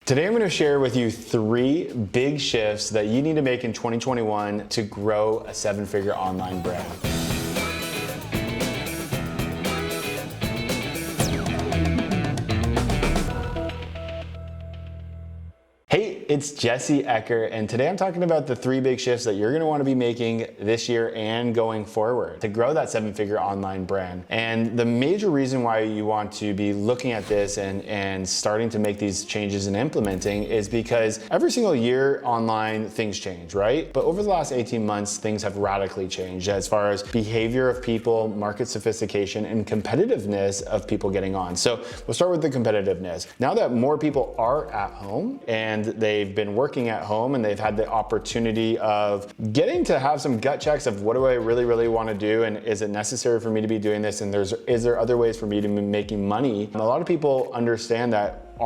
Today I'm going to share with you 3 big shifts that you need to make in 2021 to grow a 7-figure online brand. Hey, it's Jesse Ecker, and today I'm talking about the 3 big shifts that you're going to want to be making this year and going forward to grow that 7-figure online brand. And the major reason why you want to be looking at this and starting to make these changes and implementing is because every single year online things change, right? But over the last 18 months, things have radically changed as far as behavior of people, market sophistication, and competitiveness of people getting on. So we'll start with the competitiveness. Now that more people are at home and they've been working at home and they've had the opportunity of getting to have some gut checks of what do I really want to do, and is it necessary for me to be doing this, and is there other ways for me to be making money? And a lot of people understand that the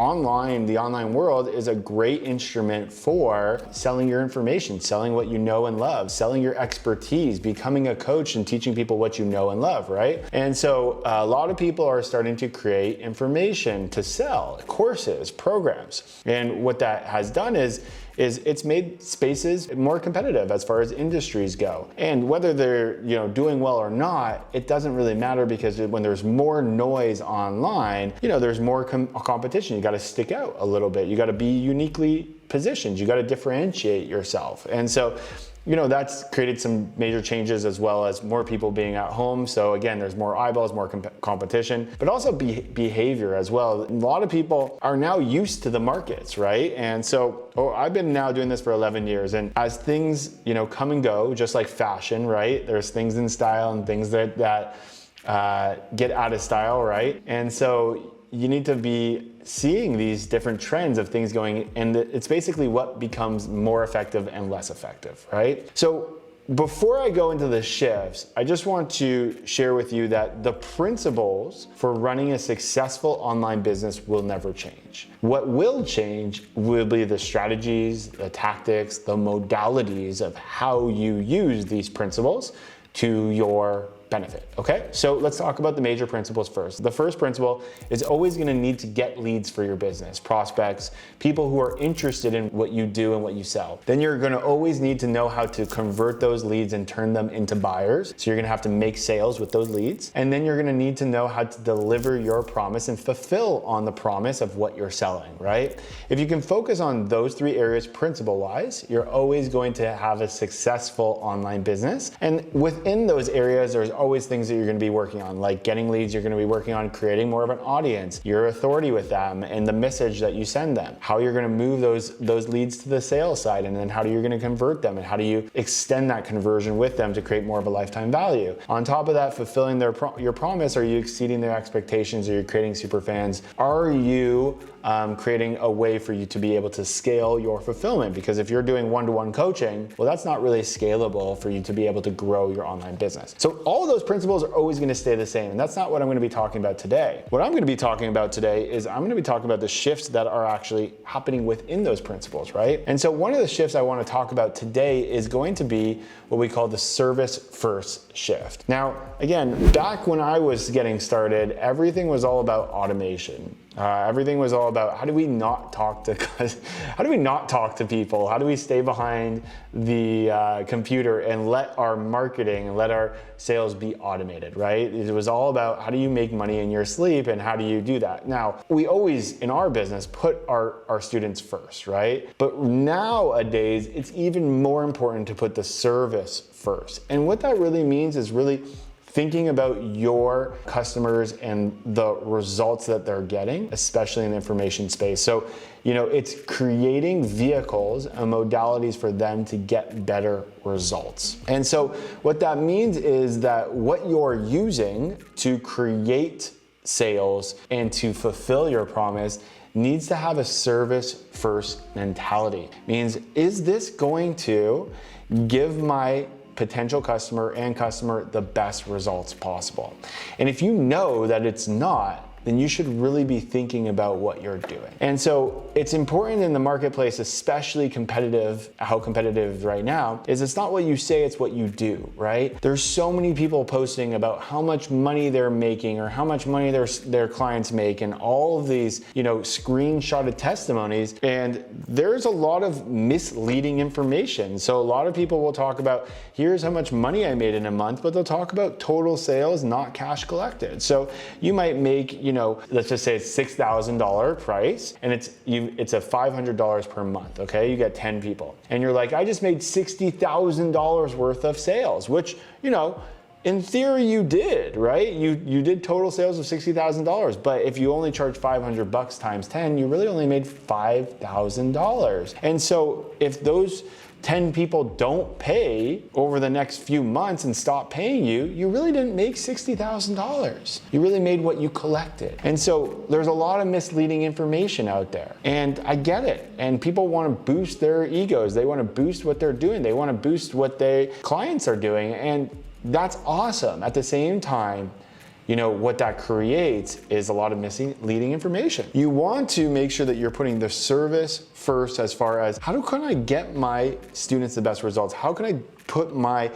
online world is a great instrument for selling your information, selling what you know and love, selling your expertise, becoming a coach and teaching people what you know and love, right? And so a lot of people are starting to create information to sell, courses, programs. And what that has done is it's made spaces more competitive as far as industries go. And whether they're doing well or not, it doesn't really matter, because when there's more noise online, there's more competition. You got to stick out a little bit. You got to be uniquely positioned. You got to differentiate yourself. And so that's created some major changes, as well as more people being at home. So again, there's more eyeballs, more competition, but also behavior as well. A lot of people are now used to the markets, right? And so I've been now doing this for 11 years. And as things, come and go, just like fashion, right? There's things in style and things that get out of style, right? And so you need to be seeing these different trends of things going, and it's basically what becomes more effective and less effective, right? So before I go into the shifts, I just want to share with you that the principles for running a successful online business will never change. What will change will be the strategies, the tactics, the modalities of how you use these principles to your benefit, okay? So let's talk about the major principles first. The first principle is always gonna need to get leads for your business, prospects, people who are interested in what you do and what you sell. Then you're gonna always need to know how to convert those leads and turn them into buyers. So you're gonna have to make sales with those leads. And then you're gonna need to know how to deliver your promise and fulfill on the promise of what you're selling, right? If you can focus on those 3 areas principle-wise, you're always going to have a successful online business. And within those areas, there's always things that you're going to be working on, like getting leads. You're going to be working on creating more of an audience, your authority with them, and the message that you send them, how you're going to move those leads to the sales side, and then how you're going to convert them, and how do you extend that conversion with them to create more of a lifetime value. On top of that, fulfilling your promise. Are you exceeding their expectations? Are you creating super fans? Are you creating a way for you to be able to scale your fulfillment? Because if you're doing one-to-one coaching, well, that's not really scalable for you to be able to grow your online business. So all of those principles are always going to stay the same, and that's not what I'm going to be talking about today. What I'm going to be talking about today is I'm going to be talking about the shifts that are actually happening within those principles, right? And so one of the shifts I want to talk about today is going to be what we call the service first shift. Now, again, back when I was getting started, everything was all about automation. Everything was all about how do we not talk to people? How do we stay behind the computer and let our marketing and let our sales be automated, right? It was all about how do you make money in your sleep, and how do you do that? Now, we always in our business put our students first, right? But nowadays, it's even more important to put the service first. And what that really means is really thinking about your customers and the results that they're getting, especially in the information space. So, it's creating vehicles and modalities for them to get better results. And so what that means is that what you're using to create sales and to fulfill your promise needs to have a service first mentality. Means, is this going to give my potential customer the best results possible? And if you know that it's not, then you should really be thinking about what you're doing. And so it's important in the marketplace, especially competitive, how competitive right now, is it's not what you say, it's what you do, right? There's so many people posting about how much money they're making or how much money their clients make and all of these, screenshotted testimonies. And there's a lot of misleading information. So a lot of people will talk about, here's how much money I made in a month, but they'll talk about total sales, not cash collected. So you might make, let's just say it's $6,000 price and it's a $500 per month, okay? You get 10 people. And you're like, I just made $60,000 worth of sales, which, in theory you did, right? You did total sales of $60,000, but if you only charge $500 times 10, you really only made $5,000. And so if those 10 people don't pay over the next few months and stop paying you, you really didn't make $60,000. You really made what you collected. And so there's a lot of misleading information out there. And I get it. And people want to boost their egos. They want to boost what they're doing. They want to boost what their clients are doing. And that's awesome. At the same time, what that creates is a lot of misleading information. You want to make sure that you're putting the service first as far as how can I get my students the best results? How can I put my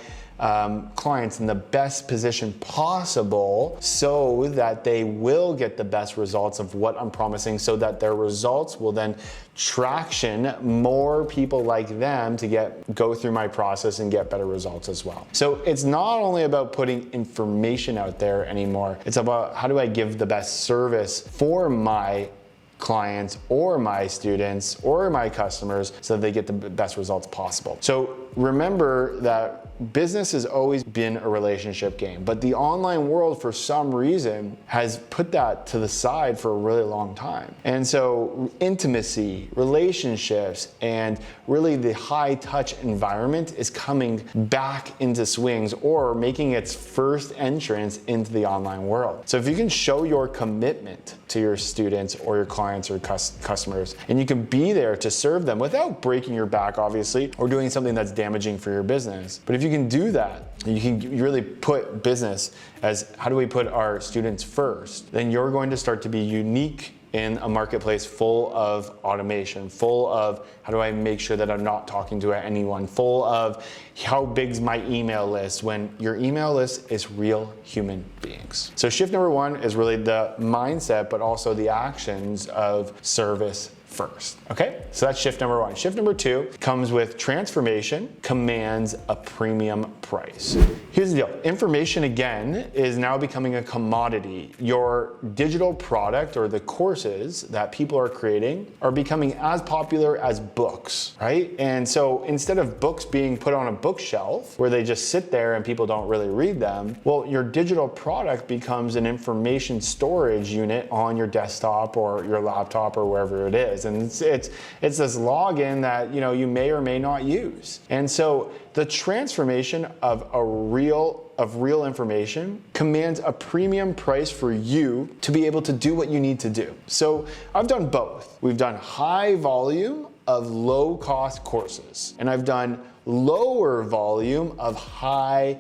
clients in the best position possible so that they will get the best results of what I'm promising, so that their results will then traction more people like them to go through my process and get better results as well. So it's not only about putting information out there anymore, it's about how do I give the best service for my clients or my students or my customers so that they get the best results possible. So remember that business has always been a relationship game, but the online world for some reason has put that to the side for a really long time. And so intimacy, relationships, and really the high touch environment is coming back into swings or making its first entrance into the online world. So if you can show your commitment to your students or your clients or customers, and you can be there to serve them without breaking your back, obviously, or doing something that's damaging for your business. But if you can do that, you can really put business as how do we put our students first, then you're going to start to be unique in a marketplace full of automation, full of how do I make sure that I'm not talking to anyone, full of how big's my email list, when your email list is real human beings. So shift number one is really the mindset, but also the actions of service first. Okay, so that's shift number one. Shift number two comes with transformation commands a premium price. Here's the deal. Information, again, is now becoming a commodity. Your digital product or the courses that people are creating are becoming as popular as books, right? And so instead of books being put on a bookshelf where they just sit there and people don't really read them, well, your digital product becomes an information storage unit on your desktop or your laptop or wherever it is. And it's this login that you may or may not use. And so the transformation of real information commands a premium price for you to be able to do what you need to do. So I've done both. We've done high volume of low cost courses, and I've done lower volume of high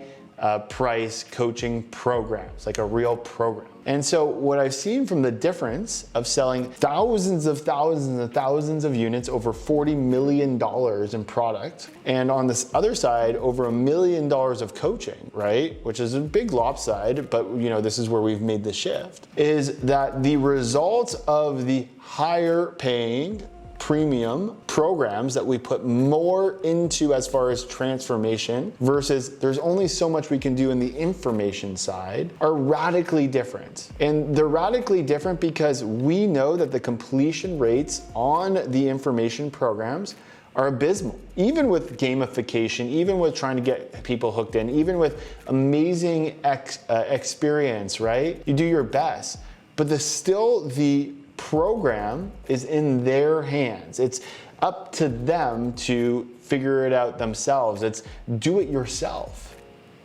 price coaching programs, like a real program. And so what I've seen from the difference of selling thousands of units, over $40 million in product, and on this other side, over $1 million of coaching, right? Which is a big lopsided, but this is where we've made the shift, is that the results of the higher paying premium programs that we put more into as far as transformation versus there's only so much we can do in the information side are radically different. And they're radically different because we know that the completion rates on the information programs are abysmal. Even with gamification, even with trying to get people hooked in, even with amazing experience, right? You do your best, but the program is in their hands. It's up to them to figure it out themselves. It's do it yourself,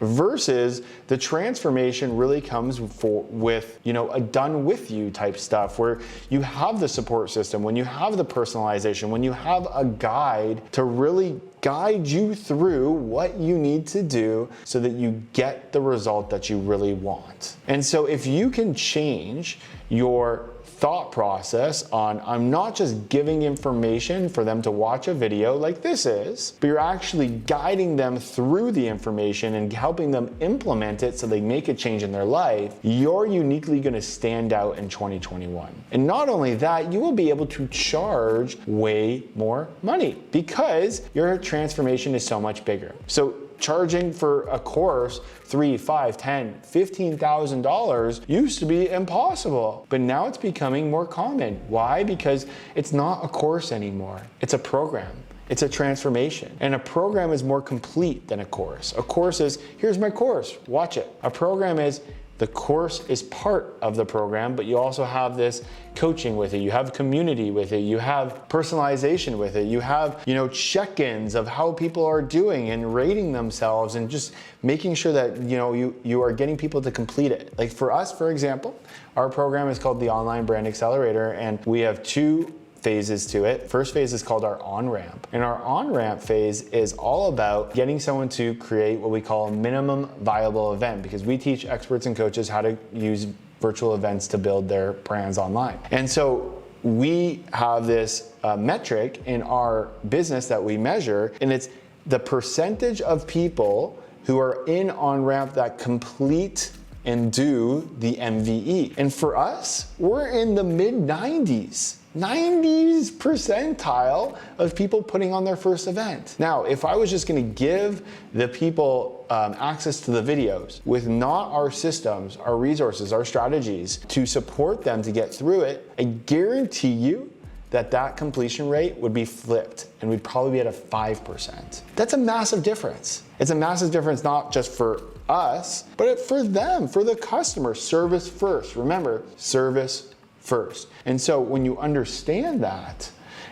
versus the transformation really comes with, a done with you type stuff where you have the support system, when you have the personalization, when you have a guide to really guide you through what you need to do so that you get the result that you really want. And so if you can change your thought process on, I'm not just giving information for them to watch a video like this is, but you're actually guiding them through the information and helping them implement it so they make a change in their life, you're uniquely going to stand out in 2021. And not only that, you will be able to charge way more money because your transformation is so much bigger. So charging for a course $3,000, $5,000, $10,000, $15,000 used to be impossible, but now it's becoming more common. Why? Because it's not a course anymore. It's a program. It's a transformation. And a program is more complete than a course. A course is, here's my course, watch it. A program is, the course is part of the program, but you also have this coaching with it. You have community with it. You have personalization with it. You have, check-ins of how people are doing and rating themselves and just making sure that, you are getting people to complete it. Like for us, for example, our program is called the Online Brand Accelerator, and we have two phases to it. First phase is called our on-ramp. And our on-ramp phase is all about getting someone to create what we call a minimum viable event, because we teach experts and coaches how to use virtual events to build their brands online. And so we have this metric in our business that we measure, and it's the percentage of people who are in on-ramp that complete and do the MVE. And for us, we're in the mid-90s. 90s percentile of people putting on their first event. Now, if I was just gonna give the people access to the videos with not our systems, our resources, our strategies to support them to get through it, I guarantee you that completion rate would be flipped and we'd probably be at a 5%. That's a massive difference. It's a massive difference not just for us, but for them, for the customer. Service first. Remember, service first. And so when you understand that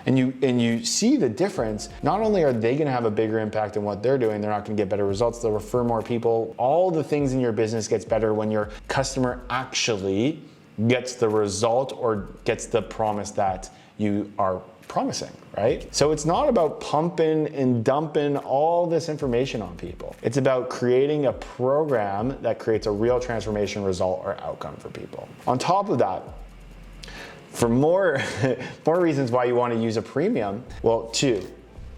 and you see the difference, not only are they gonna have a bigger impact in what they're doing, they're not gonna get better results, they'll refer more people. All the things in your business gets better when your customer actually gets the result or gets the promise that you are promising, right? So it's not about pumping and dumping all this information on people. It's about creating a program that creates a real transformation result or outcome for people. On top of that, for more reasons why you want to use a premium, well, two.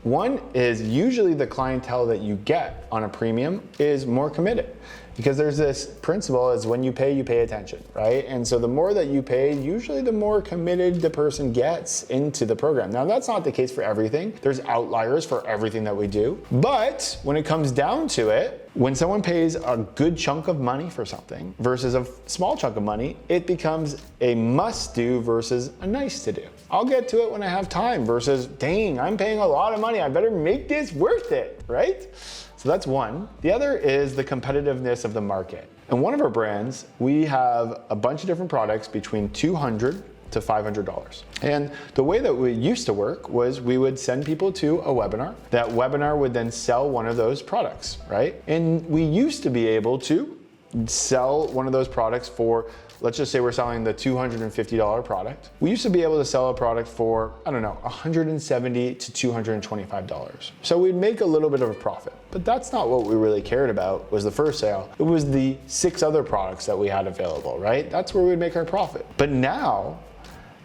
One is usually the clientele that you get on a premium is more committed, because there's this principle is when you pay attention, right? And so the more that you pay, usually the more committed the person gets into the program. Now that's not the case for everything. There's outliers for everything that we do. But when it comes down to it, when someone pays a good chunk of money for something versus a small chunk of money, it becomes a must do versus a nice to do. I'll get to it when I have time versus, dang, I'm paying a lot of money. I better make this worth it, right? So that's one. The other is the competitiveness of the market. And one of our brands, we have a bunch of different products between $200 to $500. And the way that we used to work was we would send people to a webinar. That webinar would then sell one of those products, right? And we used to be able to sell one of those products for, let's just say we're selling the $250 product. We used to be able to sell a product for, $170 to $225. So we'd make a little bit of a profit, but that's not what we really cared about was the first sale. It was the 6 other products that we had available, right? That's where we'd make our profit. But now,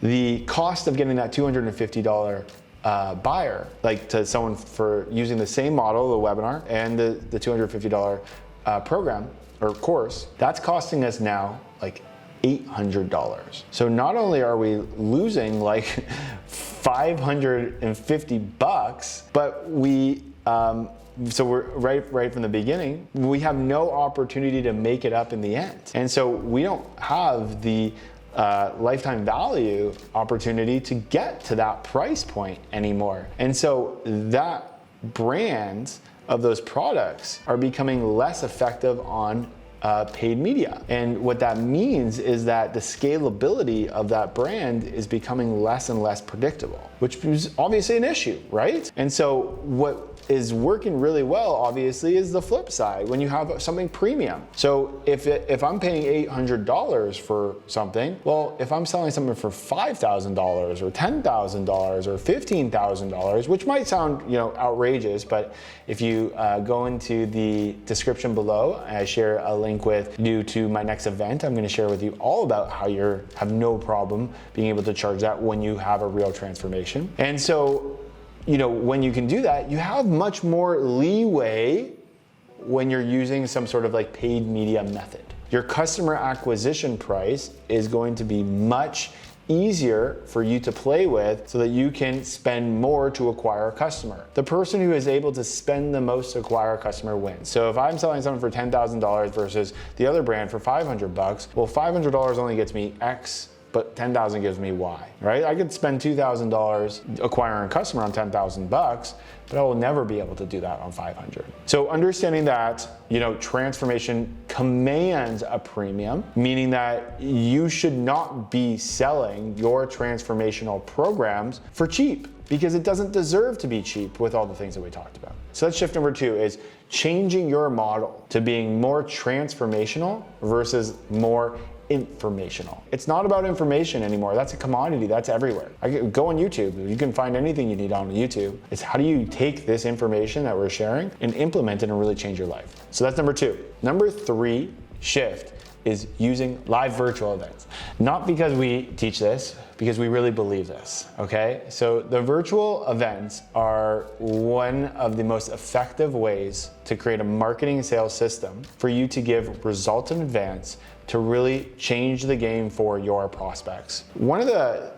the cost of getting that $250 buyer, like to someone for using the same model, the webinar, and the $250 program or course, that's costing us now like $800. So not only are we losing like $550, but we so we're right from the beginning, we have no opportunity to make it up in the end. And so we don't have the lifetime value opportunity to get to that price point anymore. And so that brand of those products are becoming less effective on paid media. And what that means is that the scalability of that brand is becoming less and less predictable, which is obviously an issue, right? And so what is working really well, obviously, is the flip side when you have something premium. So if I'm paying $800 for something, well, if I'm selling something for $5,000 or $10,000 or $15,000, which might sound outrageous, but if you go into the description below, I share a link with you to my next event. I'm going to share with you all about how you have no problem being able to charge that when you have a real transformation. And so, when you can do that, you have much more leeway when you're using some sort of like paid media method. Your customer acquisition price is going to be much easier for you to play with so that you can spend more to acquire a customer. The person who is able to spend the most to acquire a customer wins. So if I'm selling something for $10,000 versus the other brand for $500, well, $500 only gets me X, but $10,000 gives me Y, right? I could spend $2,000 acquiring a customer on $10,000, but I will never be able to do that on 500. So understanding that, transformation commands a premium, meaning that you should not be selling your transformational programs for cheap, because it doesn't deserve to be cheap with all the things that we talked about. So that's shift number 2, is changing your model to being more transformational versus more informational. It's not about information anymore. That's a commodity. That's everywhere. Go on YouTube. You can find anything you need on YouTube. It's how do you take this information that we're sharing and implement it and really change your life. So that's number 2. Number 3 shift is using live virtual events. Not because we teach this, because we really believe this, okay? So the virtual events are one of the most effective ways to create a marketing sales system for you to give results in advance to really change the game for your prospects. One of the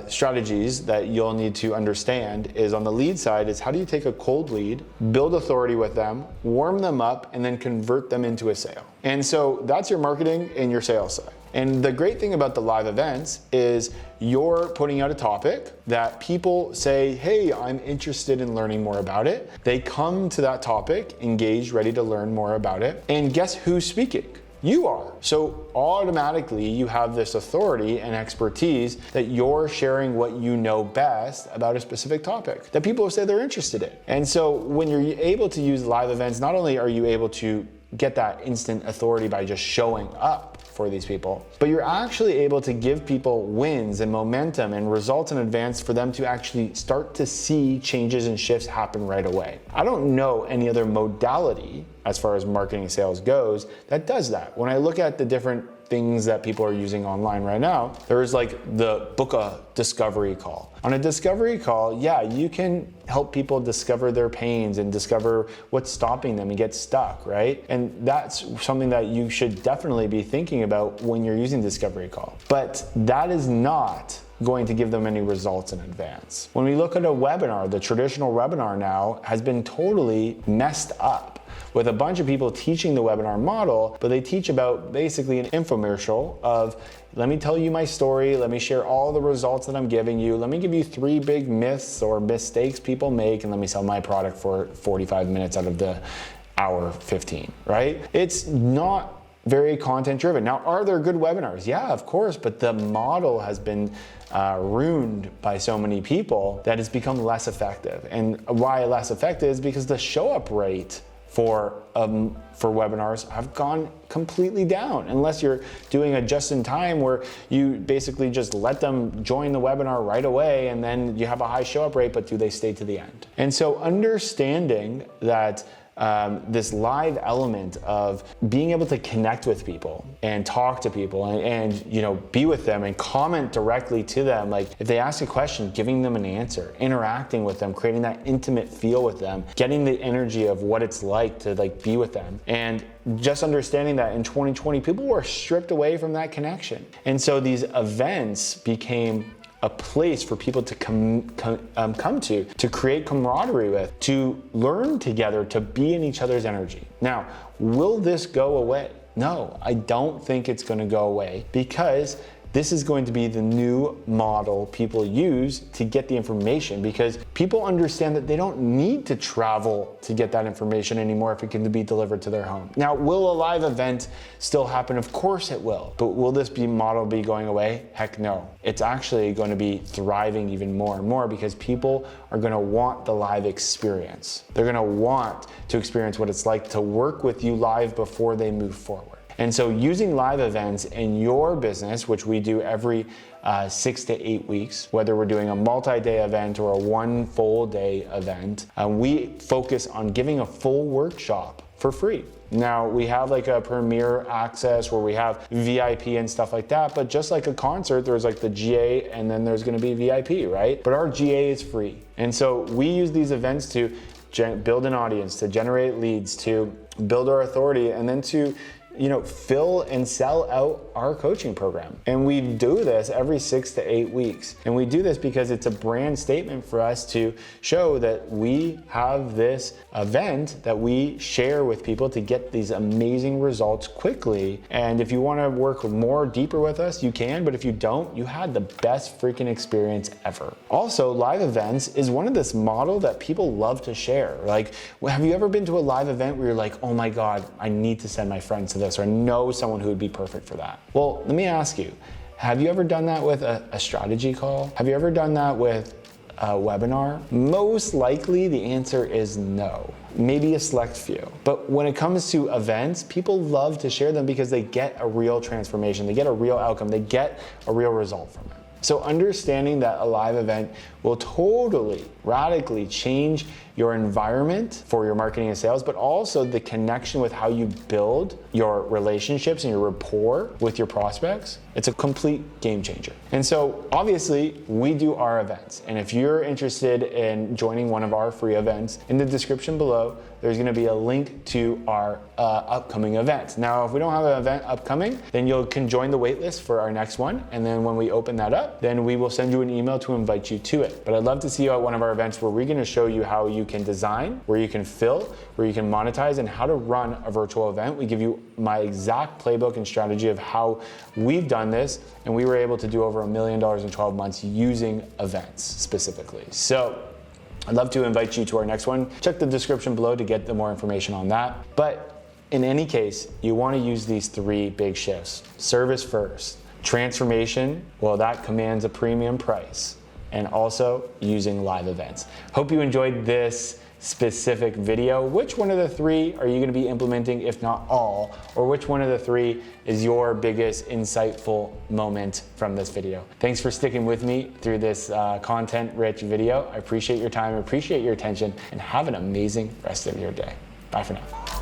strategies that you'll need to understand is on the lead side is how do you take a cold lead, build authority with them, warm them up, and then convert them into a sale. And so that's your marketing and your sales side. And the great thing about the live events is you're putting out a topic that people say, hey, I'm interested in learning more about it. They come to that topic, engaged, ready to learn more about it. And guess who's speaking? You are. So automatically you have this authority and expertise that you're sharing what you know best about a specific topic that people say they're interested in. And so when you're able to use live events, not only are you able to get that instant authority by just showing up for these people, but you're actually able to give people wins and momentum and results in advance for them to actually start to see changes and shifts happen right away. I don't know any other modality as far as marketing sales goes that does that. When I look at the different things that people are using online right now, there is like the book a discovery call. On a discovery call, yeah, you can help people discover their pains and discover what's stopping them and get stuck, right? And that's something that you should definitely be thinking about when you're using discovery call. But that is not going to give them any results in advance. When we look at a webinar, the traditional webinar now has been totally messed up with a bunch of people teaching the webinar model, but they teach about basically an infomercial of, let me tell you my story, let me share all the results that I'm giving you, let me give you 3 big myths or mistakes people make, and let me sell my product for 45 minutes out of the hour 15, right? It's not very content driven. Now, are there good webinars? Yeah, of course, but the model has been ruined by so many people that it's become less effective. And why less effective is because the show up rate for webinars have gone completely down, unless you're doing a just in time where you basically just let them join the webinar right away and then you have a high show up rate, but do they stay to the end? And so understanding that this live element of being able to connect with people and talk to people and be with them and comment directly to them, like if they ask a question, giving them an answer, interacting with them, creating that intimate feel with them, getting the energy of what it's like to be with them, and just understanding that in 2020 people were stripped away from that connection. And so these events became a place for people to come to create camaraderie with, to learn together, to be in each other's energy. Now, will this go away? No, I don't think it's going to go away, because this is going to be the new model people use to get the information, because people understand that they don't need to travel to get that information anymore if it can be delivered to their home. Now, will a live event still happen? Of course it will. But will this model be going away? Heck no. It's actually going to be thriving even more and more, because people are going to want the live experience. They're going to want to experience what it's like to work with you live before they move forward. And so using live events in your business, which we do every 6 to 8 weeks, whether we're doing a multi-day event or a one full day event, we focus on giving a full workshop for free. Now, we have like a premier access where we have VIP and stuff like that, but just like a concert, there's like the GA and then there's gonna be VIP, right? But our GA is free. And so we use these events to build an audience, to generate leads, to build our authority, and then to fill and sell out our coaching program. And we do this every 6 to 8 weeks. And we do this because it's a brand statement for us to show that we have this event that we share with people to get these amazing results quickly. And if you want to work more deeper with us, you can, but if you don't, you had the best freaking experience ever. Also, live events is one of this model that people love to share. Like, have you ever been to a live event where you're like, oh my God, I need to send my friends to this, or I know someone who would be perfect for that? Well, let me ask you, have you ever done that with a strategy call? Have you ever done that with a webinar? Most likely the answer is no. Maybe a select few. But when it comes to events, people love to share them because they get a real transformation, they get a real outcome, they get a real result from it. So understanding that a live event will totally, radically change your environment for your marketing and sales, but also the connection with how you build your relationships and your rapport with your prospects, it's a complete game changer. And so obviously we do our events. And if you're interested in joining one of our free events, in the description below, there's gonna be a link to our upcoming events. Now, if we don't have an event upcoming, then you can join the waitlist for our next one. And then when we open that up, then we will send you an email to invite you to it. But I'd love to see you at one of our events where we're gonna show you how you can design, where you can fill, where you can monetize, and how to run a virtual event. We give you my exact playbook and strategy of how we've done this, and we were able to do over $1 million in 12 months using events specifically. So I'd love to invite you to our next one. Check the description below to get the more information on that. But in any case, you want to use these 3 big shifts. Service first, transformation, well, that commands a premium price, and also using live events. Hope you enjoyed this specific video. Which one of the 3 are you going to be implementing, if not all, or which one of the 3 is your biggest insightful moment from this video? Thanks for sticking with me through this content-rich video. I appreciate your time, appreciate your attention, and have an amazing rest of your day. Bye for now.